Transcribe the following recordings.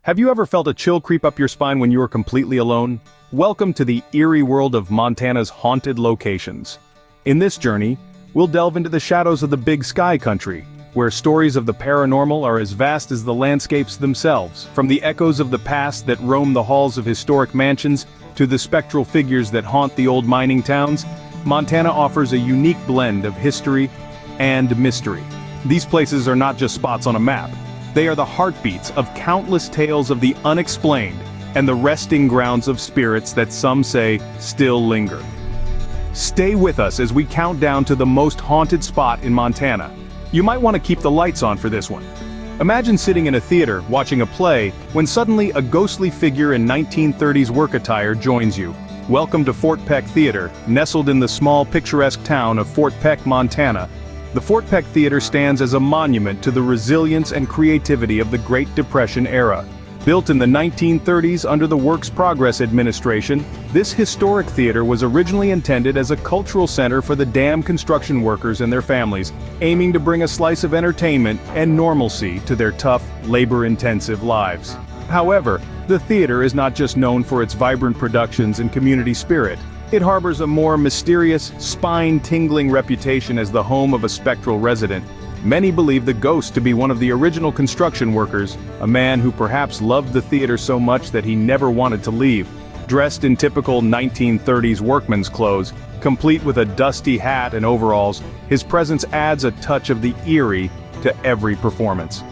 Have you ever felt a chill creep up your spine when you were completely alone? Welcome to the eerie world of Montana's haunted locations. In this journey, we'll delve into the shadows of the Big Sky country, where stories of the paranormal are as vast as the landscapes themselves. From the echoes of the past that roam the halls of historic mansions, to the spectral figures that haunt the old mining towns, Montana offers a unique blend of history and mystery. These places are not just spots on a map. They are the heartbeats of countless tales of the unexplained and the resting grounds of spirits that some say still linger. Stay with us as we count down to the most haunted spot in Montana. You might want to keep the lights on for this one. Imagine sitting in a theater watching a play when suddenly a ghostly figure in 1930s work attire joins you. Welcome to Fort Peck Theater, nestled in the small picturesque town of Fort Peck, Montana. The Fort Peck Theater stands as a monument to the resilience and creativity of the Great Depression era. Built in the 1930s under the Works Progress Administration, this historic theater was originally intended as a cultural center for the dam construction workers and their families, aiming to bring a slice of entertainment and normalcy to their tough, labor-intensive lives. However, the theater is not just known for its vibrant productions and community spirit. It harbors a more mysterious, spine-tingling reputation as the home of a spectral resident. Many believe the ghost to be one of the original construction workers, a man who perhaps loved the theater so much that he never wanted to leave. Dressed in typical 1930s workman's clothes, complete with a dusty hat and overalls, his presence adds a touch of the eerie to every performance.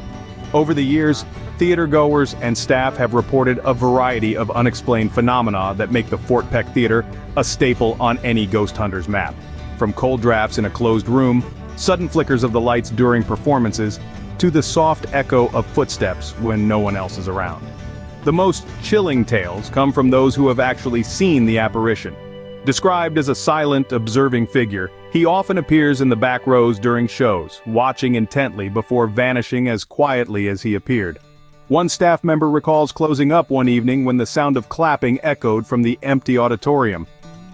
Over the years, theatergoers and staff have reported a variety of unexplained phenomena that make the Fort Peck Theater a staple on any ghost hunter's map. From cold drafts in a closed room, sudden flickers of the lights during performances, to the soft echo of footsteps when no one else is around. The most chilling tales come from those who have actually seen the apparition. Described as a silent, observing figure, he often appears in the back rows during shows, watching intently before vanishing as quietly as he appeared. One staff member recalls closing up one evening when the sound of clapping echoed from the empty auditorium.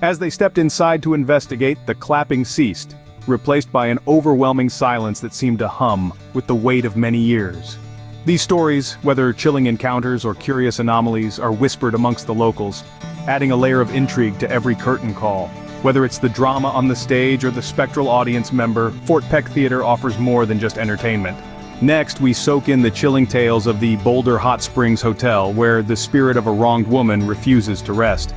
As they stepped inside to investigate, the clapping ceased, replaced by an overwhelming silence that seemed to hum with the weight of many years. These stories, whether chilling encounters or curious anomalies, are whispered amongst the locals, adding a layer of intrigue to every curtain call. Whether it's the drama on the stage or the spectral audience member, Fort Peck Theater offers more than just entertainment. Next, we soak in the chilling tales of the Boulder Hot Springs Hotel, where the spirit of a wronged woman refuses to rest.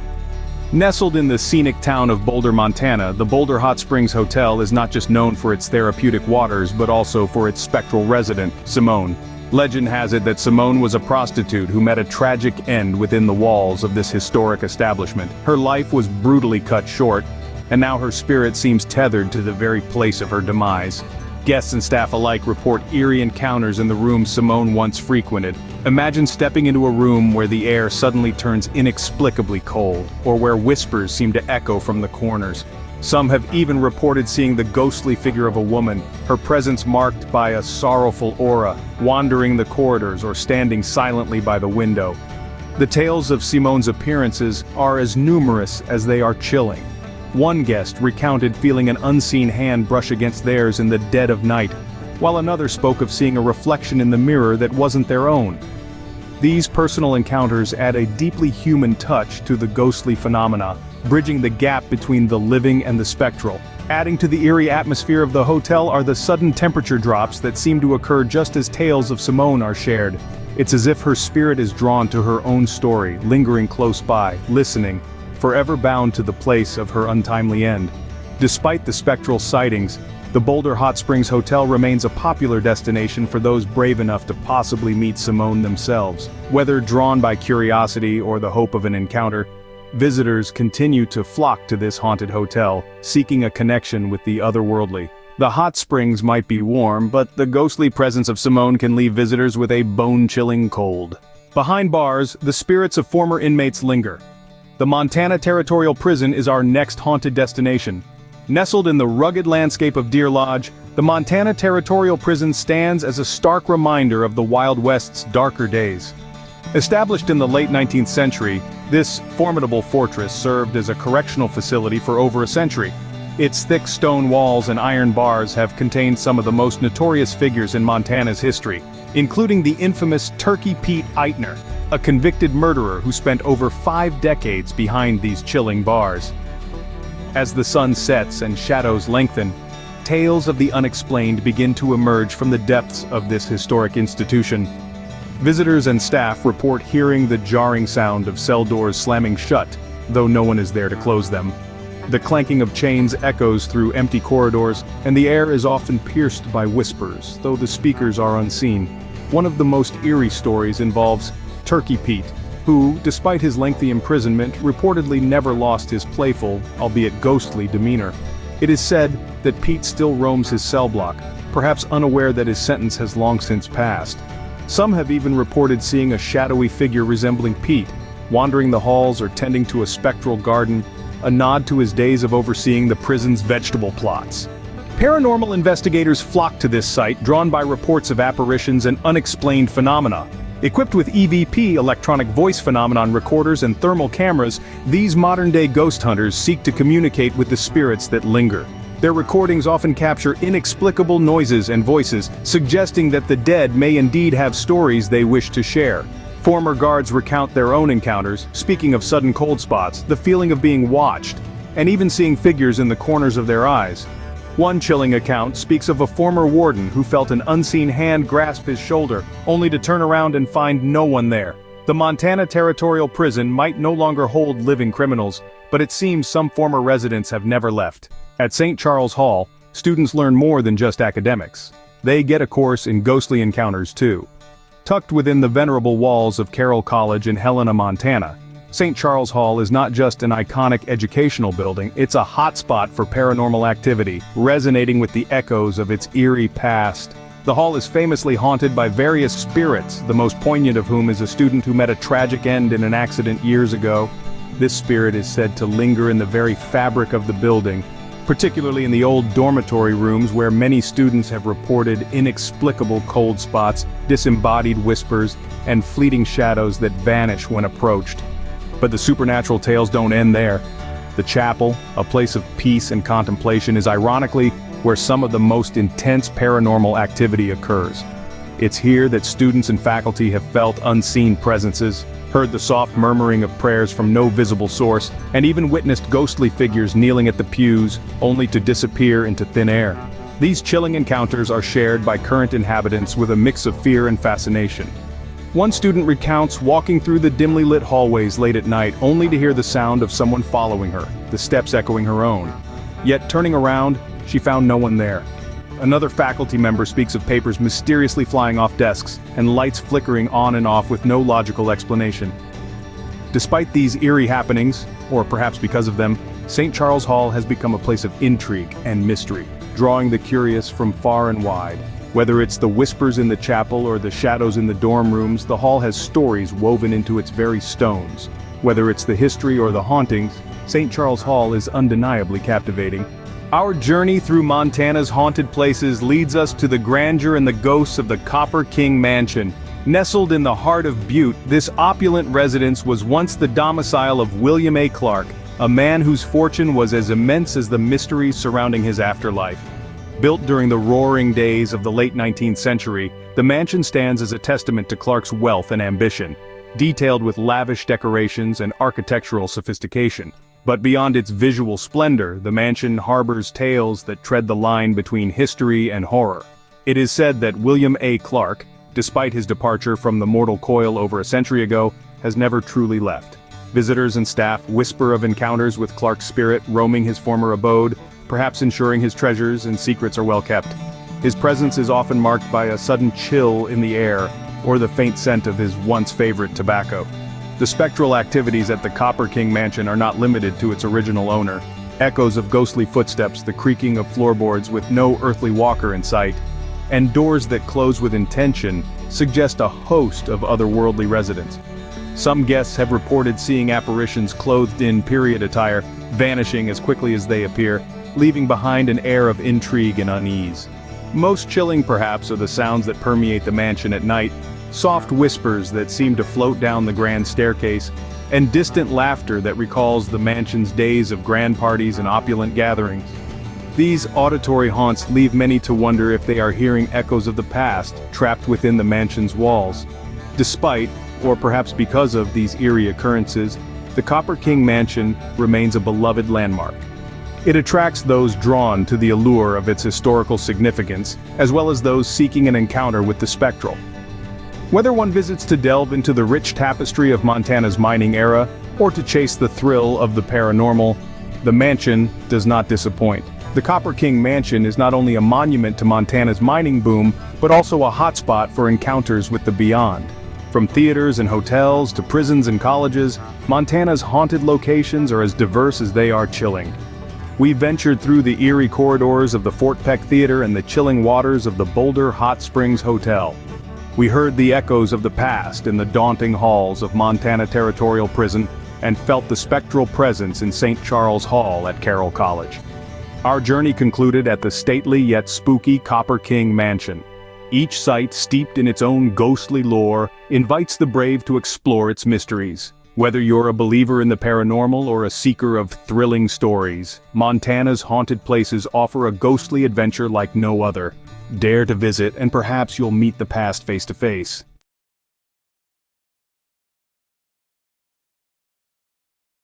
Nestled in the scenic town of Boulder, Montana, the Boulder Hot Springs Hotel is not just known for its therapeutic waters but also for its spectral resident, Simone. Legend has it that Simone was a prostitute who met a tragic end within the walls of this historic establishment. Her life was brutally cut short, and now her spirit seems tethered to the very place of her demise. Guests and staff alike report eerie encounters in the room Simone once frequented. Imagine stepping into a room where the air suddenly turns inexplicably cold, or where whispers seem to echo from the corners. Some have even reported seeing the ghostly figure of a woman, her presence marked by a sorrowful aura, wandering the corridors or standing silently by the window. The tales of Simone's appearances are as numerous as they are chilling. One guest recounted feeling an unseen hand brush against theirs in the dead of night, while another spoke of seeing a reflection in the mirror that wasn't their own. These personal encounters add a deeply human touch to the ghostly phenomena, bridging the gap between the living and the spectral. Adding to the eerie atmosphere of the hotel are the sudden temperature drops that seem to occur just as tales of Simone are shared. It's as if her spirit is drawn to her own story, lingering close by, listening, forever bound to the place of her untimely end. Despite the spectral sightings, the Boulder Hot Springs Hotel remains a popular destination for those brave enough to possibly meet Simone themselves. Whether drawn by curiosity or the hope of an encounter, visitors continue to flock to this haunted hotel, seeking a connection with the otherworldly. The hot springs might be warm, but the ghostly presence of Simone can leave visitors with a bone-chilling cold. Behind bars, the spirits of former inmates linger. The Montana Territorial Prison is our next haunted destination. Nestled in the rugged landscape of Deer Lodge, the Montana Territorial Prison stands as a stark reminder of the Wild West's darker days. Established in the late 19th century, this formidable fortress served as a correctional facility for over a century. Its thick stone walls and iron bars have contained some of the most notorious figures in Montana's history. including the infamous Turkey Pete Eitner, a convicted murderer who spent over 5 decades behind these chilling bars. As the sun sets and shadows lengthen, tales of the unexplained begin to emerge from the depths of this historic institution. Visitors and staff report hearing the jarring sound of cell doors slamming shut, though no one is there to close them. The clanking of chains echoes through empty corridors, and the air is often pierced by whispers, though the speakers are unseen. One of the most eerie stories involves Turkey Pete, who, despite his lengthy imprisonment, reportedly never lost his playful, albeit ghostly, demeanor. It is said that Pete still roams his cell block, perhaps unaware that his sentence has long since passed. Some have even reported seeing a shadowy figure resembling Pete, wandering the halls or tending to a spectral garden, a nod to his days of overseeing the prison's vegetable plots. Paranormal investigators flock to this site, drawn by reports of apparitions and unexplained phenomena. Equipped with EVP electronic voice phenomenon recorders and thermal cameras, these modern-day ghost hunters seek to communicate with the spirits that linger. Their recordings often capture inexplicable noises and voices, suggesting that the dead may indeed have stories they wish to share. Former guards recount their own encounters, speaking of sudden cold spots, the feeling of being watched, and even seeing figures in the corners of their eyes. One chilling account speaks of a former warden who felt an unseen hand grasp his shoulder, only to turn around and find no one there. The Montana Territorial Prison might no longer hold living criminals, but it seems some former residents have never left. At St. Charles Hall, students learn more than just academics. They get a course in ghostly encounters too. Tucked within the venerable walls of Carroll College in Helena, Montana, St. Charles Hall is not just an iconic educational building, it's a hotspot for paranormal activity, resonating with the echoes of its eerie past. The hall is famously haunted by various spirits, the most poignant of whom is a student who met a tragic end in an accident years ago. This spirit is said to linger in the very fabric of the building, particularly in the old dormitory rooms where many students have reported inexplicable cold spots, disembodied whispers, and fleeting shadows that vanish when approached. But the supernatural tales don't end there. The chapel, a place of peace and contemplation, is ironically where some of the most intense paranormal activity occurs. It's here that students and faculty have felt unseen presences, heard the soft murmuring of prayers from no visible source, and even witnessed ghostly figures kneeling at the pews, only to disappear into thin air. These chilling encounters are shared by current inhabitants with a mix of fear and fascination. One student recounts walking through the dimly lit hallways late at night only to hear the sound of someone following her, the steps echoing her own. Yet turning around, she found no one there. Another faculty member speaks of papers mysteriously flying off desks and lights flickering on and off with no logical explanation. Despite these eerie happenings, or perhaps because of them, St. Charles Hall has become a place of intrigue and mystery, drawing the curious from far and wide. Whether it's the whispers in the chapel or the shadows in the dorm rooms, the hall has stories woven into its very stones. Whether it's the history or the hauntings, St. Charles Hall is undeniably captivating. Our journey through Montana's haunted places leads us to the grandeur and the ghosts of the Copper King Mansion. Nestled in the heart of Butte, this opulent residence was once the domicile of William A. Clark, a man whose fortune was as immense as the mysteries surrounding his afterlife. Built during the roaring days of the late 19th century, the mansion stands as a testament to Clark's wealth and ambition, detailed with lavish decorations and architectural sophistication. But beyond its visual splendor, the mansion harbors tales that tread the line between history and horror. It is said that William A. Clark, despite his departure from the mortal coil over a century ago, has never truly left. Visitors and staff whisper of encounters with Clark's spirit roaming his former abode, perhaps ensuring his treasures and secrets are well kept. His presence is often marked by a sudden chill in the air, or the faint scent of his once favorite tobacco. The spectral activities at the Copper King Mansion are not limited to its original owner. Echoes of ghostly footsteps, the creaking of floorboards with no earthly walker in sight, and doors that close with intention suggest a host of otherworldly residents. Some guests have reported seeing apparitions clothed in period attire, vanishing as quickly as they appear, leaving behind an air of intrigue and unease. Most chilling, perhaps, are the sounds that permeate the mansion at night, soft whispers that seem to float down the grand staircase, and distant laughter that recalls the mansion's days of grand parties and opulent gatherings. These auditory haunts leave many to wonder if they are hearing echoes of the past trapped within the mansion's walls. Despite, or perhaps because of, these eerie occurrences, the Copper King Mansion remains a beloved landmark. It attracts those drawn to the allure of its historical significance, as well as those seeking an encounter with the spectral. Whether one visits to delve into the rich tapestry of Montana's mining era, or to chase the thrill of the paranormal, the mansion does not disappoint. The Copper King Mansion is not only a monument to Montana's mining boom, but also a hotspot for encounters with the beyond. From theaters and hotels to prisons and colleges, Montana's haunted locations are as diverse as they are chilling. We ventured through the eerie corridors of the Fort Peck Theater and the chilling waters of the Boulder Hot Springs Hotel. We heard the echoes of the past in the daunting halls of Montana Territorial Prison and felt the spectral presence in St. Charles Hall at Carroll College. Our journey concluded at the stately yet spooky Copper King Mansion. Each site, steeped in its own ghostly lore, invites the brave to explore its mysteries. Whether you're a believer in the paranormal or a seeker of thrilling stories, Montana's haunted places offer a ghostly adventure like no other. Dare to visit and perhaps you'll meet the past face to face.